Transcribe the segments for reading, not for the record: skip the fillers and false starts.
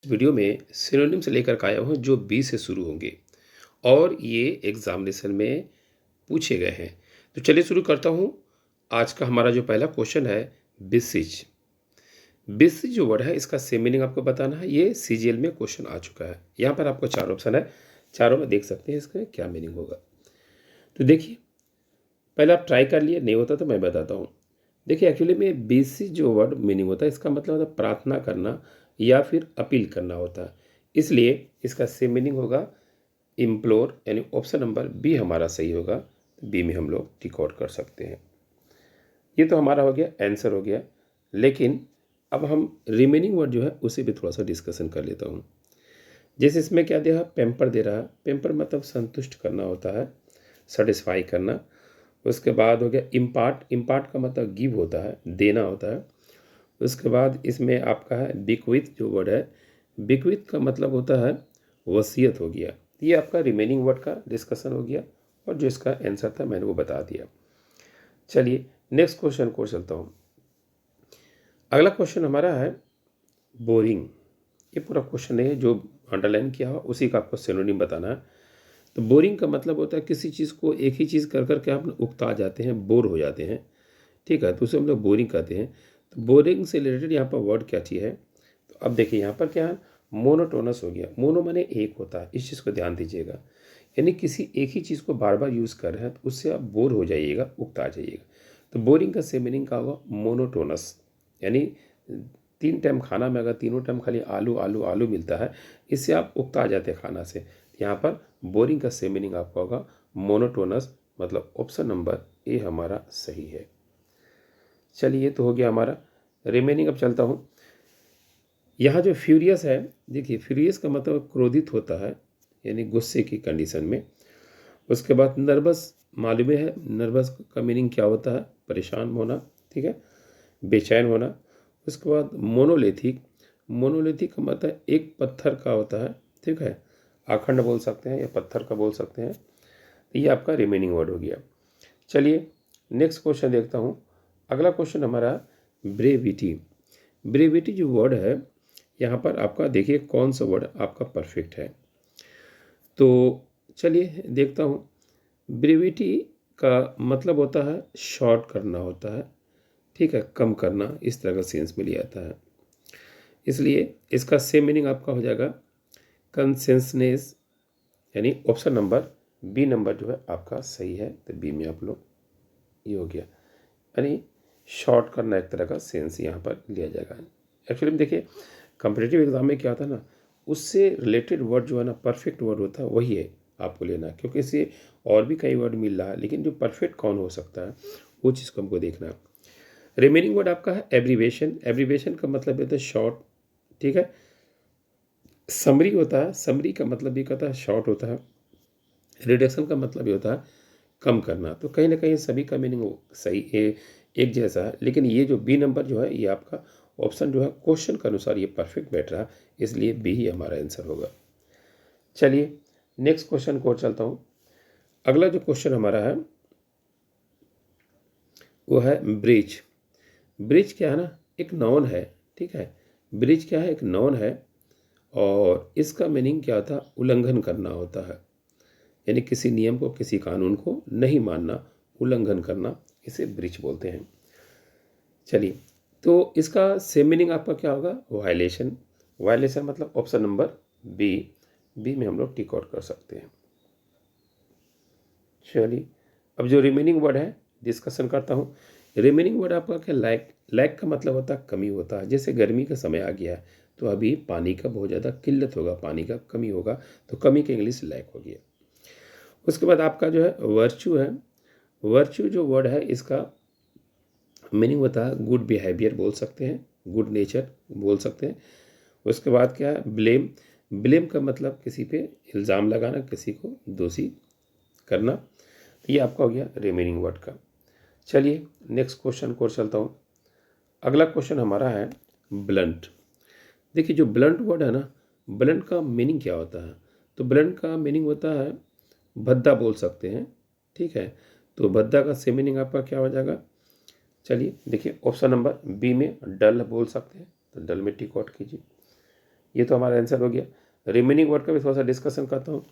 Video में synonym से लेकर के आया हूँ जो बी से शुरू होंगे और ये एग्जामिनेशन में पूछे गए हैं। तो चलिए शुरू करता हूँ। आज का हमारा जो पहला क्वेश्चन है, बिसिज। बिसिज जो वर्ड है इसका सेम मीनिंग आपको बताना है। ये सीजीएल में क्वेश्चन आ चुका है। यहाँ पर आपको 4 ऑप्शन है, चारों में देख सकते हैं इसका क्या मीनिंग होगा। तो देखिए, पहले आप ट्राई कर लिए, नहीं होता तो मैं बताता हूँ। देखिए, एक्चुअली में बेसिक जो वर्ड मीनिंग होता है इसका मतलब होता है प्रार्थना करना या फिर अपील करना होता है। इसलिए इसका सेम मीनिंग होगा इम्प्लोर, यानी ऑप्शन नंबर बी हमारा सही होगा। बी में हम लोग टिक आउट कर सकते हैं। ये तो हमारा हो गया, आंसर हो गया। लेकिन अब हम रिमेनिंग वर्ड जो है उसे भी थोड़ा सा डिस्कशन कर लेता हूँ। जैसे इसमें क्या दे रहा, पेम्पर दे रहा है। पेम्पर मतलब संतुष्ट करना होता है, सेटिस्फाई करना। उसके बाद हो गया इम्पार्ट। इम्पार्ट का मतलब गिव होता है, देना होता है। उसके बाद इसमें आपका है बिक्विथ जो वर्ड है। बिक्विथ का मतलब होता है वसीयत हो गया। ये आपका रिमेनिंग वर्ड का डिस्कशन हो गया और जो इसका आंसर था मैंने वो बता दिया। चलिए नेक्स्ट क्वेश्चन को चलता हूँ। अगला क्वेश्चन हमारा है बोरिंग। ये पूरा क्वेश्चन नहीं है, जो अंडरलाइन किया हुआ उसी का आपको सिनोनिम बताना है। तो बोरिंग का मतलब होता है किसी चीज़ को एक ही चीज़ कर करके आप उकता जाते हैं, बोर हो जाते हैं। ठीक है, तो उसे हम लोग बोरिंग कहते हैं। तो बोरिंग से रिलेटेड यहाँ पर वर्ड क्या चीज़ है। तो अब देखिए यहाँ पर क्या है, मोनोटोनस हो गया। मोनो माने एक होता है, इस चीज़ को ध्यान दीजिएगा। यानी किसी एक ही चीज़ को बार बार यूज़ कर रहे हैं तो उससे आप बोर हो जाइएगा, उकता जाइएगा। तो बोरिंग का सेम मीनिंग का होगा मोनोटोनस। यानी 3 टाइम खाना में अगर तीनों टाइम खाली आलू आलू आलू मिलता है, इससे आप उकता जाते हैं खाना से। यहाँ पर बोरिंग का सेम मीनिंग आपका होगा मोनोटोनस, मतलब ऑप्शन नंबर ए हमारा सही है। चलिए ये तो हो गया हमारा। रिमेनिंग अब चलता हूँ। यहाँ जो फ्यूरियस है, देखिए फ्यूरियस का मतलब क्रोधित होता है, यानी गुस्से की कंडीशन में। उसके बाद नर्वस, मालूम है नर्वस का मीनिंग क्या होता है, परेशान होना, ठीक है, बेचैन होना। उसके बाद मोनोलिथिक। मोनोलिथिक का मतलब एक पत्थर का होता है, ठीक है, आखंड बोल सकते हैं या पत्थर का बोल सकते हैं। तो ये आपका रिमेनिंग वर्ड हो गया। चलिए नेक्स्ट क्वेश्चन देखता हूँ। अगला क्वेश्चन हमारा ब्रेविटी। ब्रेविटी जो वर्ड है यहाँ पर आपका देखिए कौन सा वर्ड आपका परफेक्ट है। तो चलिए देखता हूँ। ब्रेविटी का मतलब होता है शॉर्ट करना होता है, ठीक है, कम करना, इस तरह का सेंस में लिया जाता है। इसलिए इसका सेम मीनिंग आपका हो जाएगा कंसेंसनेस, यानी ऑप्शन नंबर बी नंबर जो है आपका सही है। तो बी में आप लोग, ये हो गया, यानी शॉर्ट करना एक तरह का सेंस यहाँ पर लिया जाएगा। एक्चुअली में देखिए कॉम्पिटिटिव एग्जाम में क्या होता है ना, उससे रिलेटेड वर्ड जो है ना परफेक्ट वर्ड होता है वही है आपको लेना है, क्योंकि इससे और भी कई वर्ड मिल रहा है, लेकिन जो परफेक्ट कौन हो सकता है वो चीज़ को हमको देखना है। रिमेनिंग वर्ड आपका है एब्रीवेशन। एब्रीवेशन का मतलब होता है शॉर्ट, ठीक है। समरी होता है, समरी का मतलब भी कहता है शॉर्ट होता है। रिडक्शन का मतलब भी होता है कम करना। तो कहीं ना कहीं सभी का मीनिंग सही एक जैसा है, लेकिन ये जो बी नंबर जो है ये आपका ऑप्शन जो है क्वेश्चन के अनुसार ये परफेक्ट बैठ रहा है, इसलिए बी ही हमारा आंसर होगा। चलिए नेक्स्ट क्वेश्चन को चलता हूँ। अगला जो क्वेश्चन हमारा है वो है ब्रिज। ब्रिज क्या है ना, एक नाउन है, ठीक है। ब्रिज क्या है, एक नाउन है और इसका मीनिंग क्या था, उल्लंघन करना होता है। यानी किसी नियम को, किसी कानून को नहीं मानना, उल्लंघन करना, इसे ब्रिज बोलते हैं। चलिए तो इसका सेम मीनिंग आपका क्या होगा, वायलेशन। वायलेशन मतलब ऑप्शन नंबर बी। बी में हम लोग टिक आउट कर सकते हैं। चलिए अब जो रिमेनिंग वर्ड है डिस्कशन करता हूँ। रिमेनिंग वर्ड आपका क्या, लैक। लैक का मतलब होता है कमी होता है। जैसे गर्मी का समय आ गया है तो अभी पानी का बहुत ज़्यादा किल्लत होगा, पानी का कमी होगा, तो कमी का इंग्लिश लैक हो गया। उसके बाद आपका जो है वर्च्यू है। वर्च्यू जो वर्ड है इसका मीनिंग होता है गुड बिहेवियर बोल सकते हैं, गुड नेचर बोल सकते हैं। उसके बाद क्या है ब्लेम। ब्लेम का मतलब किसी पे इल्ज़ाम लगाना, किसी को दोषी करना। तो ये आपका हो गया रिमेनिंग वर्ड का। चलिए नेक्स्ट क्वेश्चन को चलता हूँ। अगला क्वेश्चन हमारा है ब्लंट। देखिए जो ब्लंट वर्ड है ना, ब्लंट का मीनिंग क्या होता है। तो ब्लंट का मीनिंग होता है भद्दा बोल सकते हैं, ठीक है। तो भद्दा का सेम मीनिंग आपका क्या हो जाएगा। चलिए देखिए ऑप्शन नंबर बी में डल बोल सकते हैं, तो डल में टिक आउट कीजिए। ये तो हमारा आंसर हो गया। रिमेनिंग वर्ड का भी थोड़ा सा डिस्कशन करता हूँ।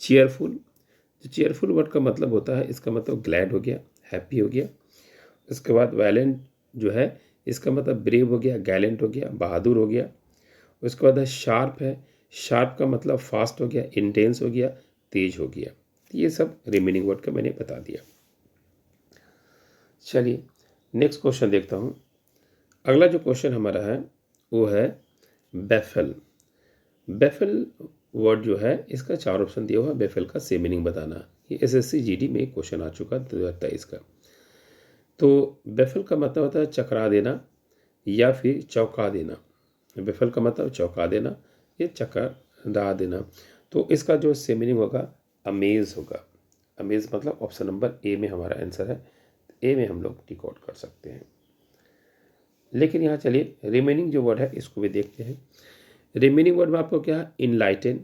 चीयरफुल, जो चीयरफुल वर्ड का मतलब होता है, इसका मतलब ग्लैड हो गया, हैप्पी हो गया। उसके बाद वैलेंट जो है, इसका मतलब ब्रेव हो गया, गैलेंट हो गया, बहादुर हो गया। उसके बाद है शार्प है, शार्प का मतलब फास्ट हो गया, इंटेंस हो गया, तेज हो गया। तो ये सब रिमेनिंग वर्ड का मैंने बता दिया। चलिए नेक्स्ट क्वेश्चन देखता हूँ। अगला जो क्वेश्चन हमारा है वो है बेफल। बेफल वर्ड जो है, इसका 4 ऑप्शन दिया हुआ है। बेफल का सेम मीनिंग बताना। ये एसएससी जीडी में एक क्वेश्चन आ चुका 2023 का। तो बेफल का मतलब होता है चकरा देना या फिर चौंका देना। बेफल का मतलब चौंका देना या चकरा देना। तो इसका जो सेम मीनिंग होगा अमेज होगा। अमेज मतलब ऑप्शन नंबर ए में हमारा आंसर है। ए में हम लोग टिक आउट कर सकते हैं। लेकिन यहाँ चलिए रिमेनिंग जो वर्ड है इसको भी देखते हैं। रिमेनिंग वर्ड में आपको क्या है, इनलाइटन।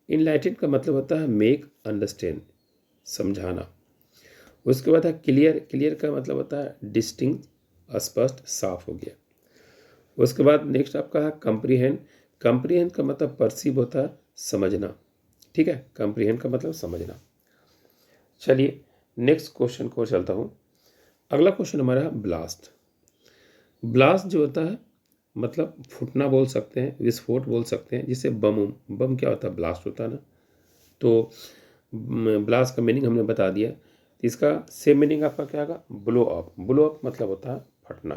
इनलाइटन का मतलब होता है मेक अंडरस्टैंड, समझाना। उसके बाद है क्लियर। क्लियर का मतलब होता है डिस्टिंक्ट, स्पष्ट, साफ हो गया। उसके बाद नेक्स्ट आपका है कंप्रीहेंड। कंप्रीहेंड का मतलब परसीव होता है, समझना। ठीक है, कंप्रीहेंड का मतलब समझना। चलिए नेक्स्ट क्वेश्चन को चलता हूँ। अगला क्वेश्चन हमारा है ब्लास्ट। ब्लास्ट जो होता है मतलब फूटना बोल सकते हैं, विस्फोट बोल सकते हैं। जिसे बम, बम क्या होता है, ब्लास्ट होता है ना। तो ब्लास्ट का मीनिंग हमने बता दिया। इसका सेम मीनिंग आपका क्या होगा, ब्लो अप। ब्लो अप मतलब होता है फटना।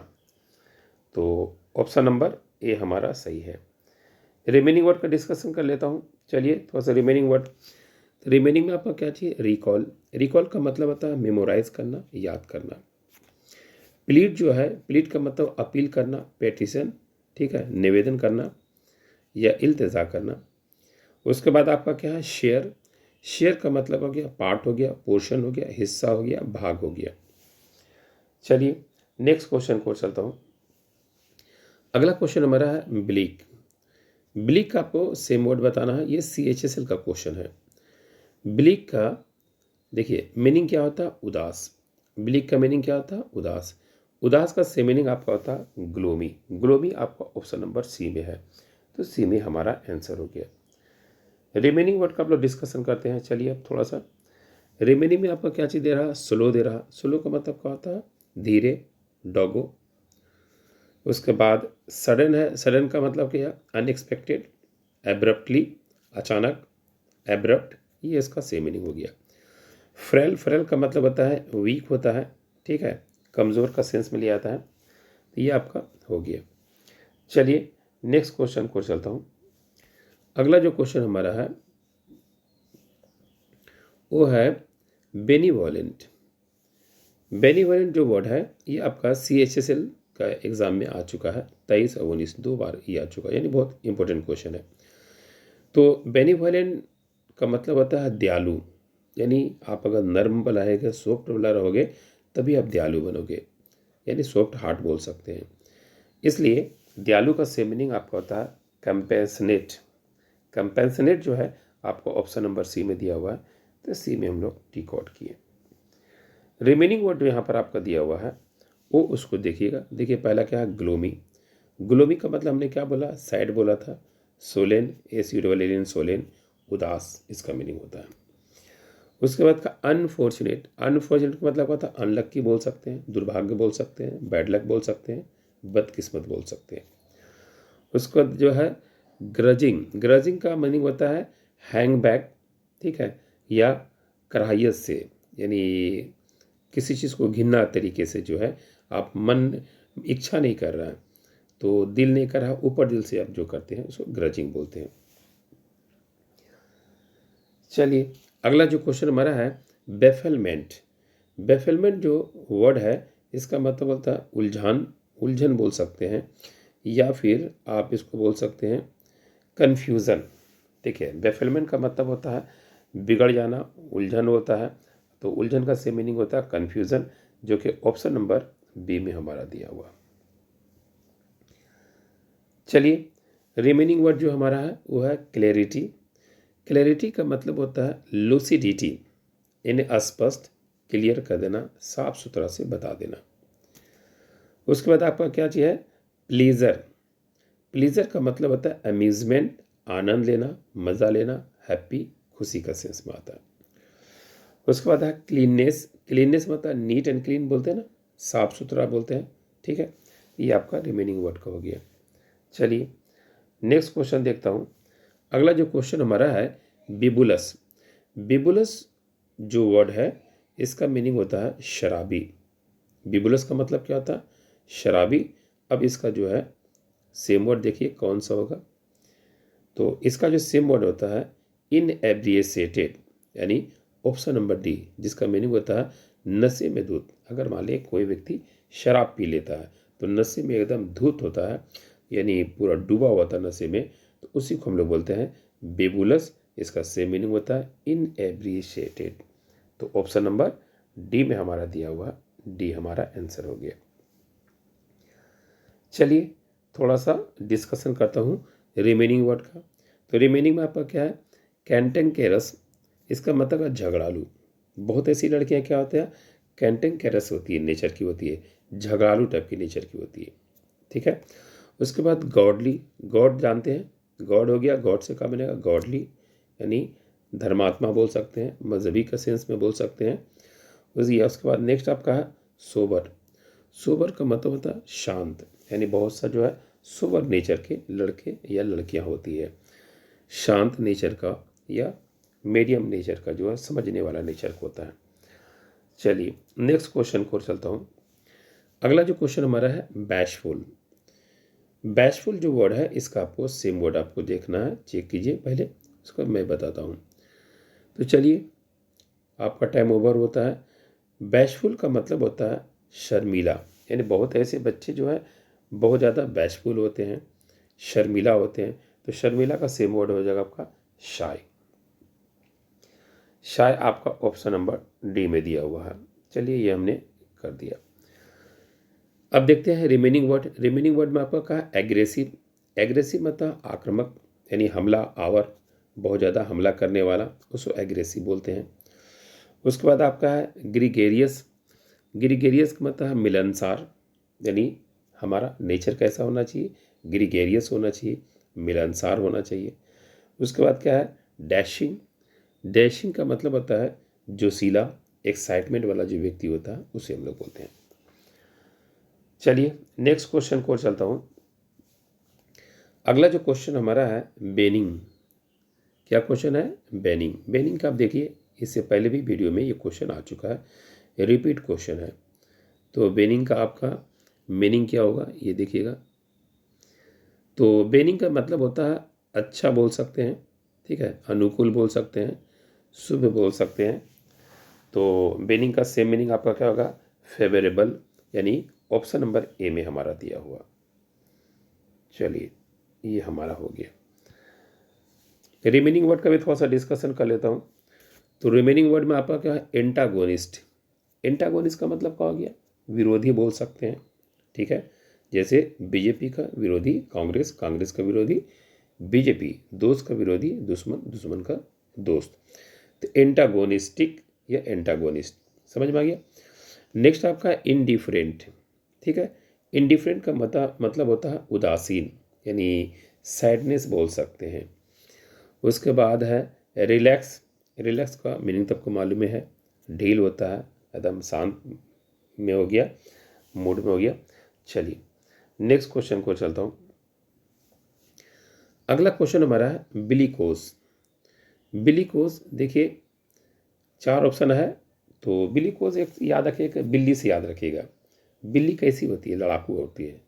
तो ऑप्शन नंबर ए हमारा सही है। रिमेनिंग वर्ड का डिस्कशन कर लेता हूँ। चलिए थोड़ा सा रिमेनिंग वर्ड। रिमेनिंग में आपका क्या चाहिए, रिकॉल। रिकॉल का मतलब होता है मेमोराइज करना, याद करना। प्लीड जो है, प्लीड का मतलब अपील करना, पेटिशन। ठीक है, निवेदन करना या इल्तिजा करना। उसके बाद आपका क्या है, शेयर। शेयर का मतलब हो गया पार्ट हो गया, पोर्शन हो गया, हिस्सा हो गया, भाग हो गया। चलिए नेक्स्ट क्वेश्चन को चलता हूँ। अगला क्वेश्चन हमारा है ब्लीक। ब्लीक का आपको सेम वर्ड बताना है। ये CHSL का क्वेश्चन है। ब्लीक का देखिए मीनिंग क्या होता है, उदास। ब्लीक का मीनिंग क्या होता है, उदास। उदास का सेम मीनिंग आपका होता है ग्लोमी। ग्लोमी आपका ऑप्शन नंबर सी में है। तो सी में हमारा आंसर हो गया। रिमेनिंग वर्ड का आप लोग डिस्कशन करते हैं। चलिए अब थोड़ा सा रिमेनिंग में आपका क्या चीज़ दे रहा है, स्लो दे रहा। स्लो का मतलब क्या होता है, धीरे, डॉगो। उसके बाद सडन है। सडन का मतलब क्या, अनएक्सपेक्टेड, एब्रप्टली, अचानक, एब्रप्ट। ये इसका सेम मीनिंग हो गया। फ्रेल, फ्रेल का मतलब होता है वीक होता है। ठीक है, कमज़ोर का सेंस में लिया आता है। तो ये आपका हो गया। चलिए नेक्स्ट क्वेश्चन को चलता हूँ। अगला जो क्वेश्चन हमारा है वो है बेनीवोलेंट। बेनीवोलेंट जो वर्ड है ये आपका CHSL का एग्ज़ाम में आ चुका है। 23 और 19 दो बार ये आ चुका है, यानी बहुत इंपॉर्टेंट क्वेश्चन है। तो बेनीवोलेंट का मतलब होता है दयालु। यानी आप अगर नर्म वाला है, सॉफ्ट वाला रहोगे तभी आप दयालु बनोगे, यानी सॉफ्ट हार्ट बोल सकते हैं। इसलिए दयालु का सेम मीनिंग आपका होता है कंपेंसनेट। कंपेंसनेट जो है आपको ऑप्शन नंबर सी में दिया हुआ है। तो सी में हम लोग टिक आउट किए। रिमेनिंग वर्ड जो यहाँ पर आपका दिया हुआ है वो उसको देखिएगा। देखिए पहला क्या है, ग्लोमी। ग्लोमी का मतलब हमने क्या बोला, सैड बोला था। सोलेन, एसिडोलेन, सोलेन, उदास इसका मीनिंग होता है। उसके बाद का अनफॉर्चुनेट। अनफॉर्चुनेट का मतलब होता है अनलक्की बोल सकते हैं, दुर्भाग्य बोल सकते हैं, बैड लक बोल सकते हैं, बदकिस्मत बोल सकते हैं। उसके बाद जो है ग्रजिंग। ग्रजिंग का मीनिंग होता है हैंग बैक। ठीक है, या कराहियत से, यानी किसी चीज़ को घिनना तरीके से जो है आप मन इच्छा नहीं कर रहा है, तो दिल नहीं कर रहा, ऊपर दिल से आप जो करते हैं उसको ग्रजिंग बोलते हैं। चलिए अगला जो क्वेश्चन हमारा है बेफलमेंट। बेफलमेंट जो वर्ड है इसका मतलब होता है उलझान, उलझन बोल सकते हैं, या फिर आप इसको बोल सकते हैं कन्फ्यूज़न। ठीक है, बेफलमेंट का मतलब होता है बिगड़ जाना, उलझन होता है। तो उलझन का सेम मीनिंग होता है कन्फ्यूज़न, जो कि ऑप्शन नंबर बी में हमारा दिया हुआ। चलिए रिमेनिंग वर्ड जो हमारा है वो है क्लैरिटी। क्लैरिटी का मतलब होता है लूसिडिटी, इन्हें स्पष्ट, क्लियर कर देना, साफ सुथरा से बता देना। उसके बाद आपका क्या चीज़ है, प्लीज़र। प्लीजर का मतलब होता है अम्यूजमेंट, आनंद लेना, मज़ा लेना, हैप्पी, खुशी का सेंस में आता है। उसके बाद है क्लीननेस। क्लीननेस मतलब नीट एंड क्लीन बोलते हैं ना, साफ सुथरा बोलते हैं, ठीक है। ये आपका रिमेनिंग वर्ड का हो गया। चलिए नेक्स्ट क्वेश्चन देखता हूँ। अगला जो क्वेश्चन हमारा है बिबुलस। बिबुलस जो वर्ड है इसका मीनिंग होता है शराबी। बिबुलस का मतलब क्या होता है? शराबी। अब इसका जो है सेम वर्ड देखिए कौन सा होगा। तो इसका जो सेम वर्ड होता है इनएब्रिएसेटेड, यानी ऑप्शन नंबर डी, जिसका मीनिंग होता है नशे में धुत। अगर मान लें कोई व्यक्ति शराब पी लेता है तो नशे में एकदम धुत होता है, यानी पूरा डूबा हुआ था नशे में, तो उसी को हम लोग बोलते हैं बेबुलस। इसका सेम मीनिंग होता है इनएब्रिएसेटेड। तो ऑप्शन नंबर डी में हमारा दिया हुआ, डी हमारा आंसर हो गया। चलिए थोड़ा सा डिस्कशन करता हूँ रिमेनिंग वर्ड का। तो रिमेनिंग में आपका क्या है? कैंटेंकेरस। इसका मतलब है झगड़ालू। बहुत ऐसी लड़कियां क्या होते हैं, कैंटेंकेरस होती है, नेचर की होती है, झगड़ालू टाइप की नेचर की होती है, ठीक है। उसके बाद गॉडली। गॉड जानते हैं, गॉड हो गया, गॉड से क्या बनेगा? गॉडली, यानी धर्मात्मा बोल सकते हैं, मजहबी का सेंस में बोल सकते हैं। उसके बाद नेक्स्ट आपका है सोबर। सोबर का मतलब होता है शांत, यानी बहुत सा जो है सोबर नेचर के लड़के या लड़कियां होती है, शांत नेचर का या मीडियम नेचर का जो है समझने वाला नेचर को होता है। चलिए नेक्स्ट क्वेश्चन को चलता हूँ। अगला जो क्वेश्चन हमारा है बैशफुल। बैशफुल जो वर्ड है इसका आपको सेम वर्ड आपको देखना है, चेक कीजिए पहले, उसको मैं बताता हूँ। तो चलिए आपका टाइम ओवर होता है। बैशफुल का मतलब होता है शर्मीला, यानी बहुत ऐसे बच्चे जो है बहुत ज़्यादा बैशफुल होते हैं, शर्मीला होते हैं। तो शर्मीला का सेम वर्ड हो जाएगा आपका शाय। शाय आपका ऑप्शन नंबर डी में दिया हुआ है। चलिए ये हमने कर दिया। अब देखते हैं रिमेनिंग वर्ड। रिमेनिंग वर्ड में आपका कहा एग्रेसिव। एग्रेसिव मतलब आक्रामक, यानी हमला आवर, बहुत ज़्यादा हमला करने वाला, उसको एग्रेसिव बोलते हैं। उसके बाद आपका है ग्रीगेरियस। ग्रीगेरियस का मतलब है मिलनसार, यानी हमारा नेचर कैसा होना चाहिए? ग्रीगेरियस होना चाहिए, मिलनसार होना चाहिए। उसके बाद क्या है डैशिंग। डैशिंग का मतलब होता है जोशीला, एक्साइटमेंट वाला जो व्यक्ति होता है उसे हम लोग बोलते हैं। चलिए नेक्स्ट क्वेश्चन को चलता हूँ। अगला जो क्वेश्चन हमारा है बेनिंग। क्या क्वेश्चन है? बेनिंग। बेनिंग का आप देखिए इससे पहले भी वीडियो में ये क्वेश्चन आ चुका है, रिपीट क्वेश्चन है। तो बेनिंग का आपका मीनिंग क्या होगा ये देखिएगा। तो बेनिंग का मतलब होता है अच्छा बोल सकते हैं, ठीक है, अनुकूल बोल सकते हैं, शुभ बोल सकते हैं। तो बेनिंग का सेम मीनिंग आपका क्या होगा? फेवरेबल, यानी ऑप्शन नंबर ए में हमारा दिया हुआ। चलिए ये हमारा हो गया। रिमेनिंग वर्ड का भी थोड़ा सा डिस्कशन कर लेता हूँ। तो रिमेनिंग वर्ड में आपका क्या है? एंटागोनिस्ट। एंटागोनिस्ट का मतलब क्या हो गया? विरोधी बोल सकते हैं, ठीक है। जैसे बीजेपी का विरोधी कांग्रेस, कांग्रेस का विरोधी बीजेपी, दोस्त का विरोधी दुश्मन, दुश्मन का दोस्त। तो एंटागोनिस्टिक या एंटागोनिस्ट, समझ में आ गया। नेक्स्ट आपका इनडिफरेंट, ठीक है। इनडिफरेंट का मतलब होता है उदासीन, यानी सैडनेस बोल सकते हैं। उसके बाद है रिलैक्स। रिलैक्स का मीनिंग तो आपको मालूम है, ढील होता है, एकदम शांत में हो गया, मूड में हो गया। चलिए नेक्स्ट क्वेश्चन को चलता हूँ। अगला क्वेश्चन हमारा है बिलीकोस। बिलीकोस देखिए चार ऑप्शन है। तो बिलीकोस एक याद रखिएगा, बिल्ली से याद रखिएगा। बिल्ली कैसी होती है? लड़ाकू होती है।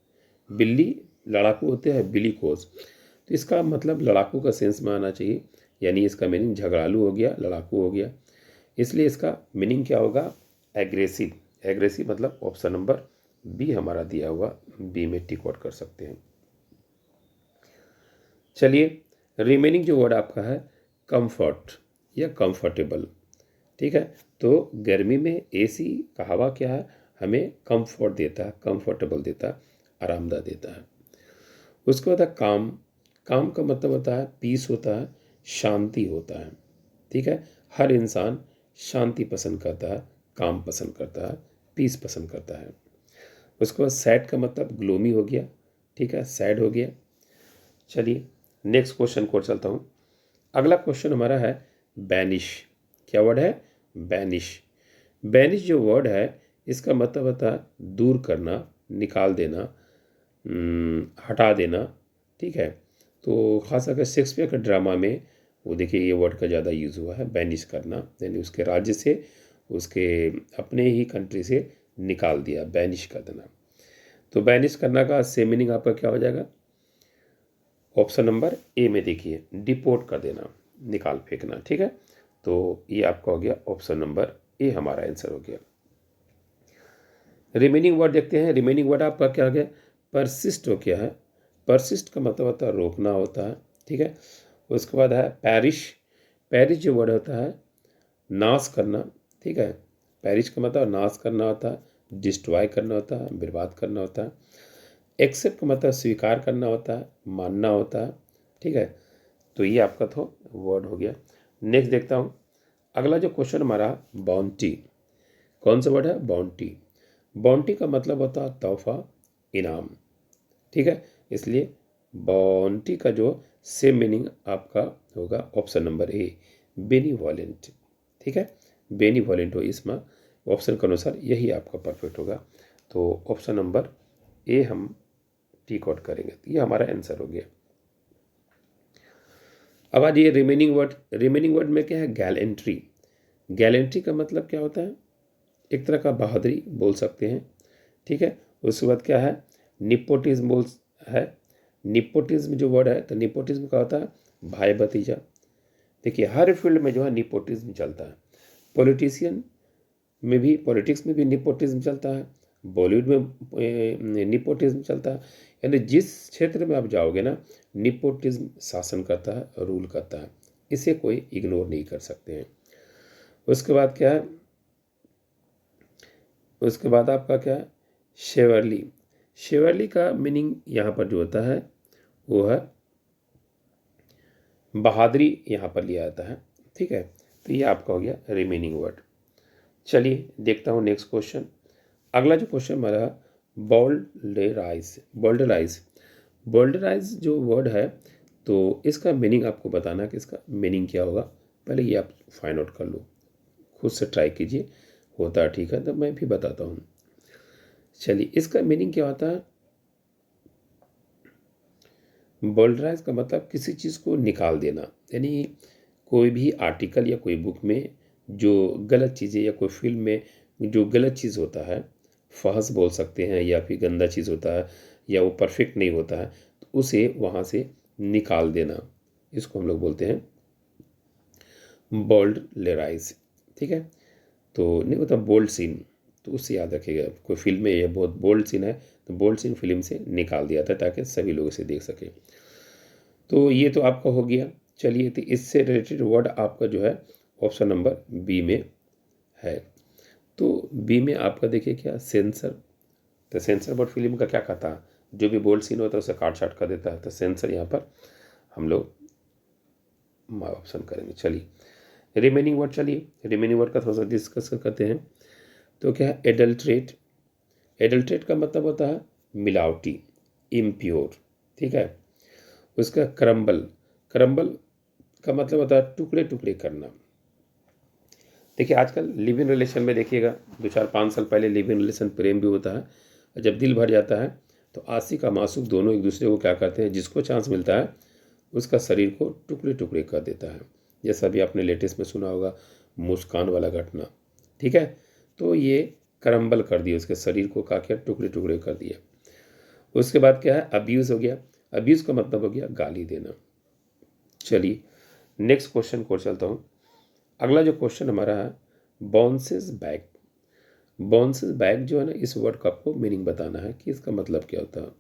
बिल्ली लड़ाकू होते हैं बिलीकोस। तो इसका मतलब लड़ाकू का सेंस में आना चाहिए, यानी इसका मीनिंग झगड़ालू हो गया, लड़ाकू हो गया। इसलिए इसका मीनिंग क्या होगा? एग्रेसिव। एग्रेसिव मतलब ऑप्शन नंबर बी हमारा दिया हुआ, बी में टिक आउट कर सकते हैं। चलिए रिमेनिंग जो वर्ड आपका है कंफर्ट या कंफर्टेबल, ठीक है। तो गर्मी में एसी का हवा क्या है? हमें कंफर्ट देता है, कंफर्टेबल देता है, आरामदायक देता है। उसके बाद है काम। काम का मतलब होता है पीस होता है, शांति होता है, ठीक है। हर इंसान शांति पसंद करता है, काम पसंद करता है, पीस पसंद करता है। उसके बाद सैड का मतलब ग्लोमी हो गया, ठीक है, सैड हो गया। चलिए नेक्स्ट क्वेश्चन को चलता हूँ। अगला क्वेश्चन हमारा है बैनिश। क्या वर्ड है? बैनिश। बैनिश जो वर्ड है इसका मतलब होता है दूर करना, निकाल देना, हटा देना। ठीक है, तो खास करके शेक्सपियर के ड्रामा में वो देखिए ये वर्ड का ज़्यादा यूज़ हुआ है, बैनिश करना, यानी उसके राज्य से, उसके अपने ही कंट्री से निकाल दिया, बैनिश कर देना। तो बैनिश करना का सेम मीनिंग आपका क्या हो जाएगा? ऑप्शन नंबर ए में देखिए, डिपोर्ट कर देना, निकाल फेंकना। ठीक है, तो ये आपका हो गया ऑप्शन नंबर ए, हमारा आंसर हो गया। रिमेनिंग वर्ड देखते हैं। रिमेनिंग वर्ड आपका क्या हो गया? परसिस्ट हो गया है। परसिस्ट का मतलब होता है रोकना होता है। ठीक है, उसके बाद है पैरिश। पैरिश जो वर्ड होता है नाश करना। ठीक है, पैरिश का मतलब नाश करना होता है, डिस्ट्रॉय करना होता है, बर्बाद करना होता है। एक्सेप्ट का मतलब स्वीकार करना होता है, मानना होता है। ठीक है, तो ये आपका तो वर्ड हो गया। नेक्स्ट देखता हूँ। अगला जो क्वेश्चन हमारा बाउंटी। कौन सा वर्ड है? बाउंटी। बाउंटी का मतलब होता है तोहफा, इनाम। ठीक है, इसलिए बाउंटी का जो सेम मीनिंग आपका होगा ऑप्शन नंबर ए, बेनीवॉलेंट। ठीक है, बेनीवॉलेंट हो इसमें ऑप्शन के अनुसार यही आपका परफेक्ट होगा। तो ऑप्शन नंबर ए हम टिक आउट करेंगे, तो ये हमारा आंसर हो गया। अब आज ये रिमेनिंग वर्ड। रिमेनिंग वर्ड में क्या है? गैलेंट्री। गैलेंट्री का मतलब क्या होता है? एक तरह का बहादुरी बोल सकते हैं। ठीक है, उसके बाद क्या है? निपोटिज्म बोल है। निपोटिज्म जो वर्ड है, तो निपोटिज्म का होता है भाई भतीजा। देखिए हर फील्ड में जो है निपोटिज्म चलता है। पॉलिटिशियन में भी, पॉलिटिक्स में भी निपोटिज्म चलता है, बॉलीवुड में निपोटिज्म चलता है। यानी जिस क्षेत्र में आप जाओगे ना, निपोटिज्म शासन करता है, रूल करता है, इसे कोई इग्नोर नहीं कर सकते हैं। उसके बाद क्या है? उसके बाद आपका क्या है? शेवरली। शेवरली का मीनिंग यहाँ पर जो होता है वो है बहादुरी, यहाँ पर लिया जाता है। ठीक है, तो ये आपका हो गया रिमेनिंग वर्ड। चलिए देखता हूँ नेक्स्ट क्वेश्चन। अगला जो क्वेश्चन हमारा बोल्डराइज। बोल्डराइज। बोल्डराइज जो वर्ड है, तो इसका मीनिंग आपको बताना कि इसका मीनिंग क्या होगा। पहले ये आप फाइंड आउट कर लो, खुद से ट्राई कीजिए, होता है ठीक है तो मैं भी बताता हूँ। चलिए इसका मीनिंग क्या होता है? बोल्डराइज का मतलब किसी चीज़ को निकाल देना, यानी कोई भी आर्टिकल या कोई बुक में जो गलत चीज़ें या कोई फिल्म में जो गलत चीज़ होता है, फहश बोल सकते हैं, या फिर गंदा चीज़ होता है, या वो परफेक्ट नहीं होता है, तो उसे वहाँ से निकाल देना, इसको हम लोग बोलते हैं बोल्डराइज। ठीक है, तो नहीं होता बोल्ड सीन, तो उससे याद रखिएगा, कोई फिल्म में ये बहुत बोल्ड सीन है तो बोल्ड सीन फिल्म से निकाल दिया था ताकि सभी लोग इसे देख सकें। तो ये तो आपका हो गया। चलिए, तो इससे रिलेटेड वर्ड आपका जो है ऑप्शन नंबर बी में है। तो बी में आपका देखिए क्या, सेंसर। तो सेंसर बोर्ड फिल्म का क्या कहता है? जो भी बोल्ड सीन होता है उसे काट छाट कर देता है, तो सेंसर यहाँ पर हम लोग ऑप्शन करेंगे। चलिए रिमेनिंग वर्ड। चलिए रिमेनिंग वर्ड का थोड़ा सा डिस्कस करते हैं। तो क्या है? एडल्ट्रेट। एडल्ट्रेट का मतलब होता है मिलावटी, इम्प्योर। ठीक है, उसका क्रम्बल। क्रम्बल का मतलब होता है टुकड़े टुकड़े करना। देखिए आजकल लिव इन रिलेशन में देखिएगा, 2 4 5 साल पहले लिव इन रिलेशन प्रेम भी होता है, और जब दिल भर जाता है तो आशिक और मासूक दोनों एक दूसरे को क्या करते हैं, जिसको चांस मिलता है उसका शरीर को टुकड़े टुकड़े कर देता है। जैसा भी आपने लेटेस्ट में सुना होगा मुस्कान वाला घटना। ठीक है, तो ये क्रम्बल कर दिया, उसके शरीर को क्या किया, टुकड़े टुकड़े कर दिया। उसके बाद क्या है? अब्यूज़ हो गया। अब्यूज़ का मतलब हो गया गाली देना। चलिए नेक्स्ट क्वेश्चन को चलता हूँ। अगला जो क्वेश्चन हमारा है बाउंसेस बैक। बाउंसेस बैक जो है ना, इस वर्ड का आपको मीनिंग बताना है कि इसका मतलब क्या होता है।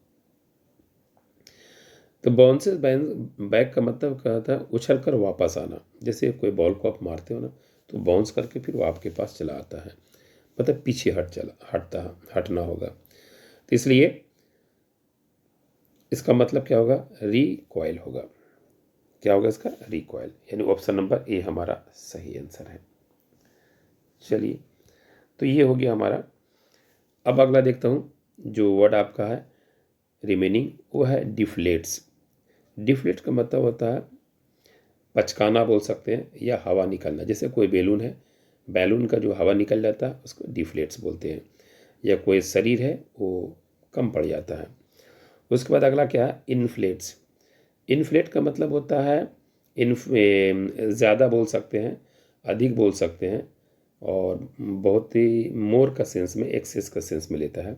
तो बाउंसेस बैक का मतलब क्या होता है? उछल कर वापस आना। जैसे कोई बॉल को आप मारते हो ना, तो बाउंस करके फिर वो आपके पास चला आता है, मतलब पीछे हटना होगा। तो इसलिए इसका मतलब क्या होगा? रिकॉइल होगा। क्या होगा इसका? रिकॉइल, यानी ऑप्शन नंबर ए हमारा सही आंसर है। चलिए, तो ये हो गया हमारा। अब अगला देखता हूँ जो वर्ड आपका है रिमेनिंग, वो है डिफ्लेट्स। डिफ्लेट का मतलब होता है पचकाना बोल सकते हैं, या हवा निकलना। जैसे कोई बैलून है, बैलून का जो हवा निकल जाता है उसको डिफ्लेट्स बोलते हैं। या कोई शरीर है वो कम पड़ जाता है। उसके बाद अगला क्या है, इन्फ्लेट्स। इन्फ्लेट का मतलब होता है ज़्यादा बोल सकते हैं, अधिक बोल सकते हैं, और बहुत ही मोर का सेंस में, एक्सेस का सेंस में लेता है।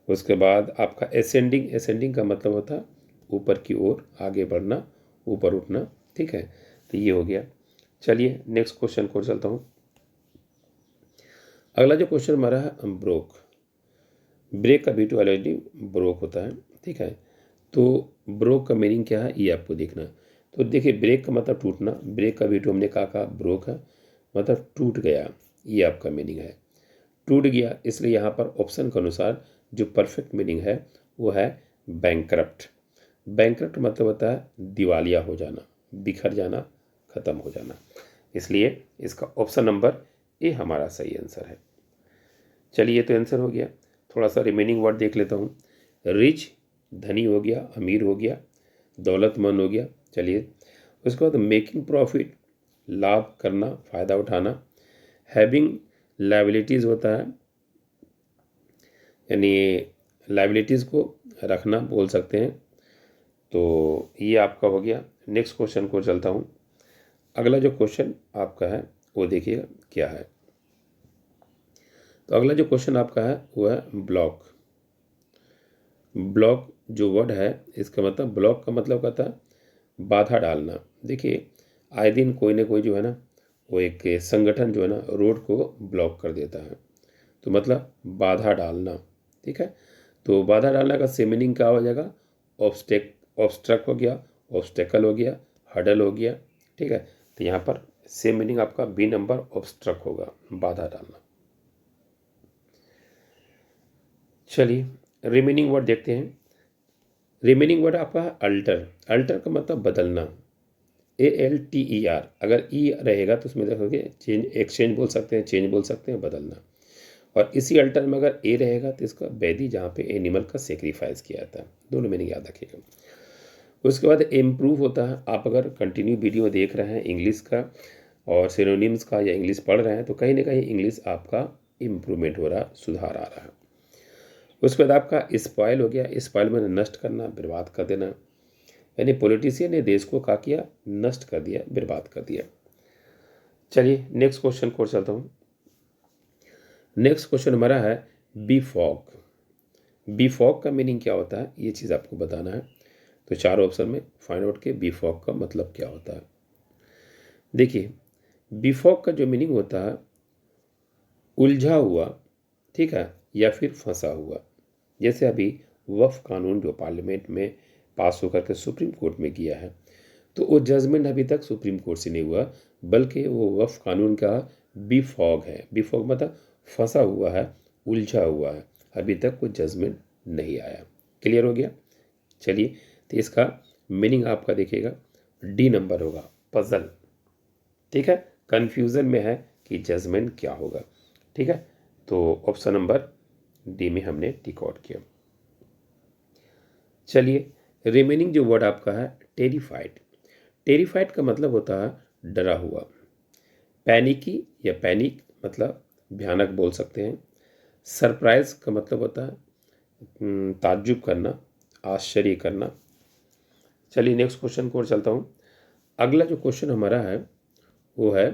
उसके बाद आपका एसेंडिंग। एसेंडिंग का मतलब होता है ऊपर की ओर आगे बढ़ना, ऊपर उठना। ठीक है, तो ये हो गया। चलिए नेक्स्ट क्वेश्चन को चलता हूँ। अगला जो क्वेश्चन हमारा है ब्रोक। ब्रेक का B2 एलर्जी ब्रोक होता है। ठीक है, तो ब्रोक का मीनिंग क्या है ये आपको देखना है। तो देखिए, ब्रेक का मतलब टूटना, ब्रेक का B2 हमने कहा ब्रोक है, मतलब टूट गया, ये आपका मीनिंग है। टूट गया, इसलिए यहाँ पर ऑप्शन के अनुसार जो परफेक्ट मीनिंग है वो है बैंकरप्ट। बैंकरप्ट मतलब होता है दिवालिया हो जाना, बिखर जाना, खत्म हो जाना। इसलिए इसका ऑप्शन नंबर ए हमारा सही आंसर है। चलिए, ये तो आंसर हो गया। थोड़ा सा रिमेनिंग वर्ड देख लेता हूँ। रिच, धनी हो गया, अमीर हो गया, दौलतमंद हो गया। चलिए, उसके बाद मेकिंग प्रॉफिट, लाभ करना, फ़ायदा उठाना। हैविंग लाइबिलिटीज़ होता है, यानी लाइबिलिटीज़ को रखना बोल सकते हैं। तो ये आपका हो गया। नेक्स्ट क्वेश्चन को चलता हूँ। अगला जो क्वेश्चन आपका है वो देखिएगा क्या है। तो अगला जो क्वेश्चन आपका है वो है ब्लॉक। ब्लॉक जो वर्ड है, इसका मतलब, ब्लॉक का मतलब कहता है बाधा डालना। देखिए, आए दिन कोई ना कोई जो है ना, वो एक संगठन जो है ना रोड को ब्लॉक कर देता है, तो मतलब बाधा डालना। ठीक है, तो बाधा डालना का सेम मीनिंग क्या हो जाएगा, ऑब्स्ट्रक हो गया, ऑब्स्टेकल हो गया, हडल हो गया। ठीक है, तो यहाँ पर सेम मीनिंग आपका बी नंबर ऑब्स्ट्रक होगा, बाधा डालना। चलिए, रिमेनिंग वर्ड देखते हैं। रिमेनिंग वर्ड आपका है अल्टर। अल्टर का मतलब बदलना, ALTER। अगर ई रहेगा तो उसमें देखोगे चेंज, एक्सचेंज बोल सकते हैं, चेंज बोल सकते हैं, बदलना। और इसी अल्टर में अगर ए रहेगा तो इसका वैदी, जहाँ पे एनिमल का सेक्रीफाइस किया जाता है। दोनों मीनिंग याद रखिएगा। उसके बाद इम्प्रूव होता है। आप अगर कंटिन्यू वीडियो देख रहे हैं इंग्लिश का और सिनोनिम्स का, या इंग्लिश पढ़ रहे हैं, तो कहीं ना कहीं इंग्लिश आपका इम्प्रूवमेंट हो रहा, सुधार आ रहा है। उसके बाद आपका स्पॉइल हो गया। स्पॉइल में नष्ट करना, बर्बाद कर देना, यानी पॉलिटिशियन ने देश को क्या किया, नष्ट कर दिया, बर्बाद कर दिया। चलिए नेक्स्ट क्वेश्चन को चलता हूँ। नेक्स्ट क्वेश्चन हमारा है बी फॉग। बी फॉग का मीनिंग क्या होता है ये चीज़ आपको बताना है। तो चार ऑप्शन में फाइंड आउट के बी फॉग का मतलब क्या होता है। देखिए, बी फॉग का जो मीनिंग होता है उलझा हुआ, ठीक है, या फिर फंसा हुआ। जैसे अभी वक्फ कानून जो पार्लियामेंट में पास होकर के सुप्रीम कोर्ट में गया है, तो वो जजमेंट अभी तक सुप्रीम कोर्ट से नहीं हुआ, बल्कि वो वक्फ कानून का बी फॉग है। बी फॉग मतलब फंसा हुआ है, उलझा हुआ है, अभी तक कोई जजमेंट नहीं आया। क्लियर हो गया। चलिए, तो इसका मीनिंग आपका देखिएगा डी नंबर होगा, पजल। ठीक है, कन्फ्यूज़न में है कि जजमेंट क्या होगा। ठीक है, तो ऑप्शन नंबर डी में हमने टिक आउट किया। चलिए, रिमेनिंग जो वर्ड आपका है टेरिफाइड। टेरिफाइड का मतलब होता है डरा हुआ। पैनिकी या पैनिक मतलब भयानक बोल सकते हैं। सरप्राइज का मतलब होता है ताज्जुब करना, आश्चर्य करना। चलिए नेक्स्ट क्वेश्चन को और चलता हूँ। अगला जो क्वेश्चन हमारा है वो है